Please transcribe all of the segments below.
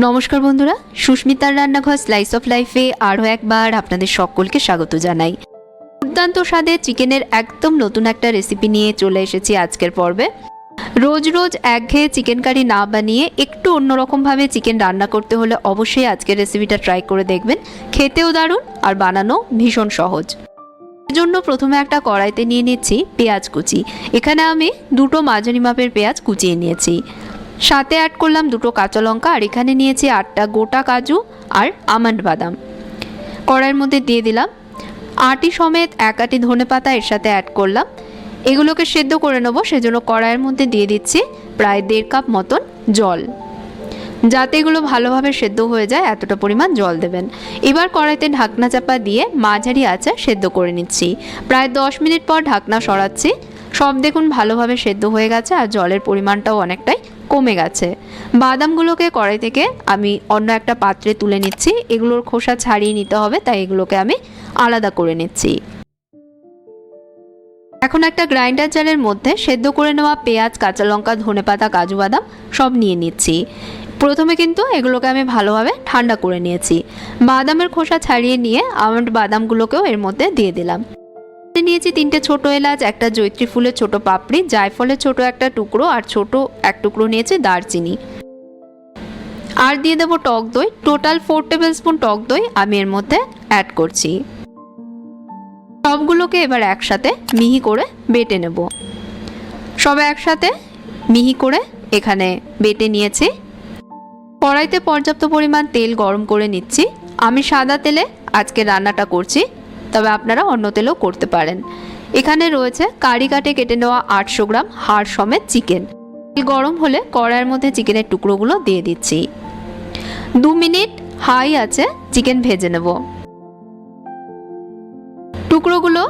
নমস্কার বন্ধুরা, সুস্মিতার রান্নাঘর স্লাইস অফ লাইফে আরও একবার আপনাদের সকলকে স্বাগত জানাই। দুর্দান্ত স্বাদে চিকেনের একদম নতুন একটা রেসিপি নিয়ে চলে এসেছি আজকের পর্বে। রোজ রোজ একঘেয়ে চিকেন কারি না বানিয়ে একটু অন্যরকমভাবে চিকেন রান্না করতে হলে অবশ্যই আজকের রেসিপিটা ট্রাই করে দেখবেন। খেতেও দারুণ আর বানানো ভীষণ সহজ। এর জন্য প্রথমে একটা কড়াইতে নিয়ে নিচ্ছি পেঁয়াজ কুচি। এখানে আমি দুটো মাঝারি মাপের পেঁয়াজ কুচিয়ে নিয়েছি। সাথে অ্যাড করলাম দুটো কাঁচা লঙ্কা আর এখানে নিয়েছি 8টা গোটা কাজু আর আমন্ড বাদাম। কড়াইয়ের মধ্যে দিয়ে দিলাম আটি সমেত 1 আটি ধনেপাতা এর সাথে অ্যাড করলাম। এগুলোকে সেদ্ধ করে নেবো, সেজন্য কড়াইয়ের মধ্যে দিয়ে দিচ্ছি প্রায় 1.5 কাপ মতন জল। যাতে এগুলো ভালোভাবে সেদ্ধ হয়ে যায় এতটা পরিমাণ জল দেবেন। এবার কড়াইতে ঢাকনা চাপা দিয়ে মাঝারি আঁচে সেদ্ধ করে নিচ্ছি। প্রায় 10 মিনিট পর ঢাকনা সরাচ্ছি। সব দেখুন ভালোভাবে সেদ্ধ হয়ে গেছে আর জলের পরিমাণটাও অনেকটাই কমে গেছে। বাদামগুলোকে কড়াই থেকে আমি অন্য একটা পাত্রে তুলে নিচ্ছি। এগুলোর খোসা ছাড়িয়ে নিতে হবে, তাই এগুলোকে আমি আলাদা করে নিচ্ছি। এখন একটা গ্রাইন্ডার জারের মধ্যে সেদ্ধ করে নেওয়া পেঁয়াজ, কাঁচা লঙ্কা, ধনেপাতা, কাজু বাদাম সব নিয়ে নিচ্ছি। প্রথমে কিন্তু এগুলোকে আমি ভালোভাবে ঠান্ডা করে নিয়েছি। বাদামের খোসা ছাড়িয়ে নিয়ে আমন্ড বাদামগুলোকেও এর মধ্যে দিয়ে দিলাম। নিয়েছি 3টে ছোট এলাচ, একটা জয়িত্রী ফুলের ছোট পাপড়ি, জায়ফলের ছোট একটা টুকরো আর ছোট এক টুকরো নিয়েছি দারচিনি। আর দিয়ে দেবো টক দই। টোটাল 4 টেবিল স্পুন টক দই আমি এর মধ্যে অ্যাড করছি। সবগুলোকে এবার একসাথে মিহি করে বেটে নেব। সব একসাথে মিহি করে এখানে বেটে নিয়েছি। কড়াইতে পর্যাপ্ত পরিমাণ তেল গরম করে নিচ্ছি। আমি সাদা তেলে আজকে রান্নাটা করছি, তবে আপনারা অন্য তেলেও করতে পারেন। এখানে রয়েছে কারি কাটে কেটে নেওয়া 800 গ্রাম হাড় সমেত চিকেন। তেল গরম হলে কড়াইয়ের মধ্যে চিকেনের টুকরোগুলো দিয়ে দিচ্ছি। 2 মিনিট হাই আছে চিকেন ভেজে নেব। টুকরোগুলো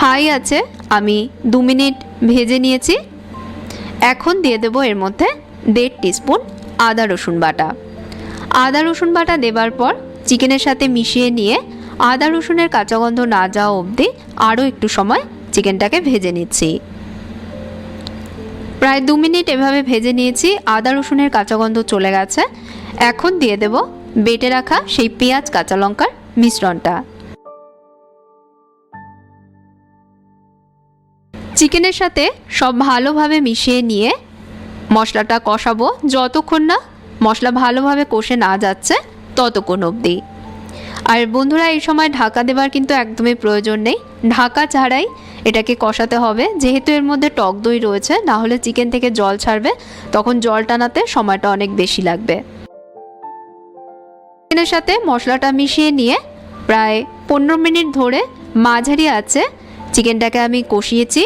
হাই আছে আমি 2 মিনিট ভেজে নিয়েছি। এখন দিয়ে দেবো এর মধ্যে 1.5 টিস্পুন আদা রসুন বাটা। আদা রসুন বাটা দেবার পর চিকেনের সাথে মিশিয়ে নিয়ে আদা রসুনের কাঁচা গন্ধ না যাওয়া অবধি আরও একটু সময় চিকেনটাকে ভেজে নিচ্ছি। প্রায় 2 মিনিট এভাবে ভেজে নিয়েছি। আদা রসুনের কাঁচা গন্ধ চলে গেছে। এখন দিয়ে দেব বেটে রাখা সেই পেঁয়াজ, কাঁচা লঙ্কার মিশ্রণটা। চিকেনের সাথে সব ভালোভাবে মিশিয়ে নিয়ে মশলাটা কষাবো। যতক্ষণ না মশলা ভালোভাবে কষে না যাচ্ছে ততক্ষণ অবধি। আর বন্ধুরা, এই সময় ঢাকা দেবার কিন্তু একদমই প্রয়োজন নেই। ঢাকা ছাড়াই এটাকে কষাতে হবে, যেহেতু এর মধ্যে টক দই রয়েছে। না হলে চিকেন থেকে জল ছাড়বে, তখন জল টানাতে সময়টা অনেক বেশি লাগবে। চিকেনের সাথে মশলাটা মিশিয়ে নিয়ে প্রায় 15 মিনিট ধরে মাঝারি আছে চিকেনটাকে আমি কষিয়েছি।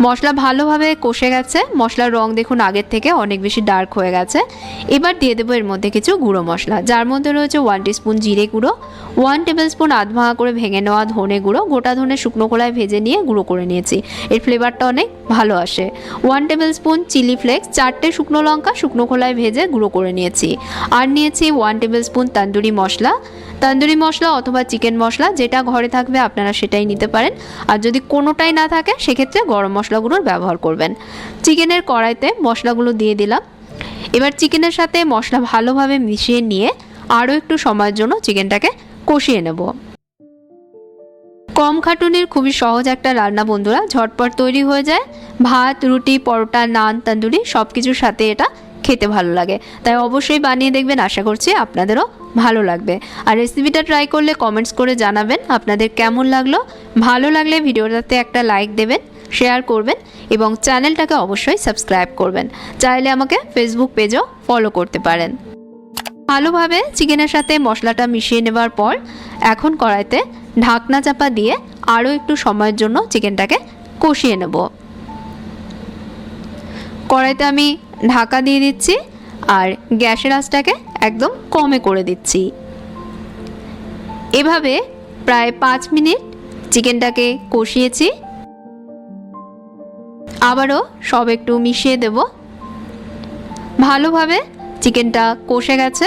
মশলা ভালোভাবে কষে গেছে। মশলার রং দেখুন আগের থেকে অনেক বেশি ডার্ক হয়ে গেছে। এবার দিয়ে দেবো এর মধ্যে কিছু গুঁড়ো মশলা, যার মধ্যে রয়েছে 1 টিস্পুন জিরে গুঁড়ো, 1 টেবিল স্পুন আধভাঙা করে ভেঙে নেওয়া ধনে গুঁড়ো। গোটা ধনে শুকনো খোলায় ভেজে নিয়ে গুঁড়ো করে নিয়েছি, এর ফ্লেভারটা অনেক ভালো আসে। 1 টেবিল স্পুন চিলি ফ্লেক্স, 4টে শুকনো লঙ্কা শুকনো খোলায় ভেজে গুঁড়ো করে নিয়েছি। আর নিয়েছি 1 টেবিল স্পুন তন্দুরি মশলা। তন্দুরি মশলা অথবা চিকেন মশলা যেটা ঘরে থাকবে আপনারা সেটাই নিতে পারেন। আর যদি কোনোটাই না থাকে সেক্ষেত্রে গরম মশলাগুলোর ব্যবহার করবেন। চিকেনের কড়াইতে মশলাগুলো দিয়ে দিলাম। এবার চিকেনের সাথে মশলা ভালোভাবে মিশিয়ে নিয়ে আরও একটু সময়ের জন্য চিকেনটাকে কষিয়ে নেব। কম খাটুনির খুবই সহজ একটা রান্না বন্ধুরা, ঝটপট তৈরি হয়ে যায়। ভাত, রুটি, পরোটা, নান, তন্দুরি সব কিছুর সাথে এটা খেতে ভালো লাগে। তাই অবশ্যই বানিয়ে দেখবেন, আশা করছি আপনাদেরও ভালো লাগবে। আর রেসিপিটা ট্রাই করলে কমেন্টস করে জানাবেন আপনাদের কেমন লাগলো। ভালো লাগলে ভিডিওটাতে একটা লাইক দেবেন, শেয়ার করবেন এবং চ্যানেলটাকে অবশ্যই সাবস্ক্রাইব করবেন। চাইলে আমাকে ফেসবুক পেজও ফলো করতে পারেন। ভালোভাবে চিকেনের সাথে মশলাটা মিশিয়ে নেবার পর এখন কড়াইতে ঢাকনা চাপা দিয়ে আরও একটু সময়ের জন্য চিকেনটাকে কষিয়ে নেব। কড়াইতে আমি ঢাকা দিয়ে দিচ্ছি আর গ্যাসের আঁচটাকে একদম কমে করে দিচ্ছি। এভাবে প্রায় 5 মিনিট চিকেনটাকে কষিয়েছি। আবারও সব একটু মিশিয়ে দেব। ভালোভাবে চিকেনটা কষে গেছে।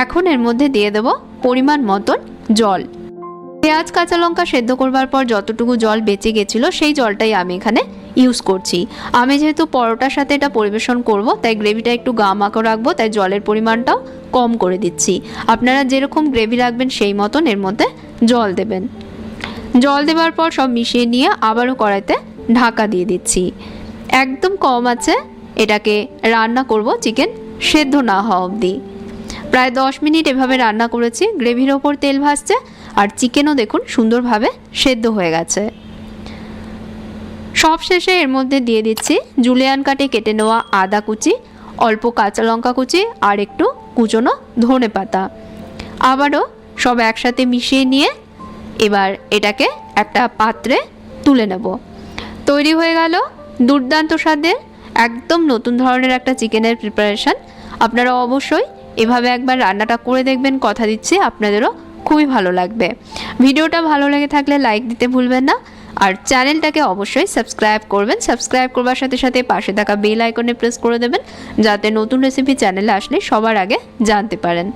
এখন এর মধ্যে দিয়ে দেব পরিমাণ মতন জল। পেঁয়াজ, কাঁচা লঙ্কা সেদ্ধ করবার পর যতটুকু জল বেঁচে গেছিলো সেই জলটাই আমি এখানে ইউজ করছি। আমি যেহেতু পরোটার সাথে এটা পরিবেশন করব, তাই গ্রেভিটা একটু গামাখা রাখবো, তাই জলের পরিমাণটাও কম করে দিচ্ছি। আপনারা যেরকম গ্রেভি রাখবেন সেই মতন এর মধ্যে জল দেবেন। জল দেওয়ার পর সব মিশিয়ে নিয়ে আবারও কড়াইতে ঢাকা দিয়ে দিচ্ছি। একদম কম আছে এটাকে রান্না করব চিকেন সেদ্ধ না হওয়া অবধি। প্রায় 10 মিনিট এভাবে রান্না করেছি। গ্রেভির ওপর তেল ভাসছে আর চিকেনও দেখুন সুন্দরভাবে সেদ্ধ হয়ে গেছে। সব শেষে এর মধ্যে দিয়ে দিচ্ছি জুলিয়ান কাটে কেটে নেওয়া আদা কুচি, অল্প কাঁচা লঙ্কা কুচি আর একটু কুচনো ধনে পাতা। আবারও সব একসাথে মিশিয়ে নিয়ে এবার এটাকে একটা পাত্রে তুলে নেব। তৈরি হয়ে গেল দুর্দান্ত স্বাদের একদম নতুন ধরনের একটা চিকেনের প্রিপারেশন। আপনারা অবশ্যই এভাবে একবার রান্নাটা করে দেখবেন, কথা দিচ্ছি আপনাদেরও খুবই ভালো লাগবে। ভিডিওটা ভালো লেগে থাকলে লাইক দিতে ভুলবেন না, আর চ্যানেলটাকে অবশ্যই সাবস্ক্রাইব করবেন। সাবস্ক্রাইব করবার সাথে সাথে পাশে থাকা বেল আইকনে প্রেস করে দেবেন, যাতে নতুন রেসিপি চ্যানেলে আসলে সবার আগে জানতে পারেন।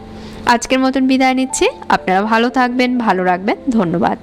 আজকের মতন বিদায় নিচ্ছি। আপনারা ভালো থাকবেন, ভালো রাখবেন। ধন্যবাদ।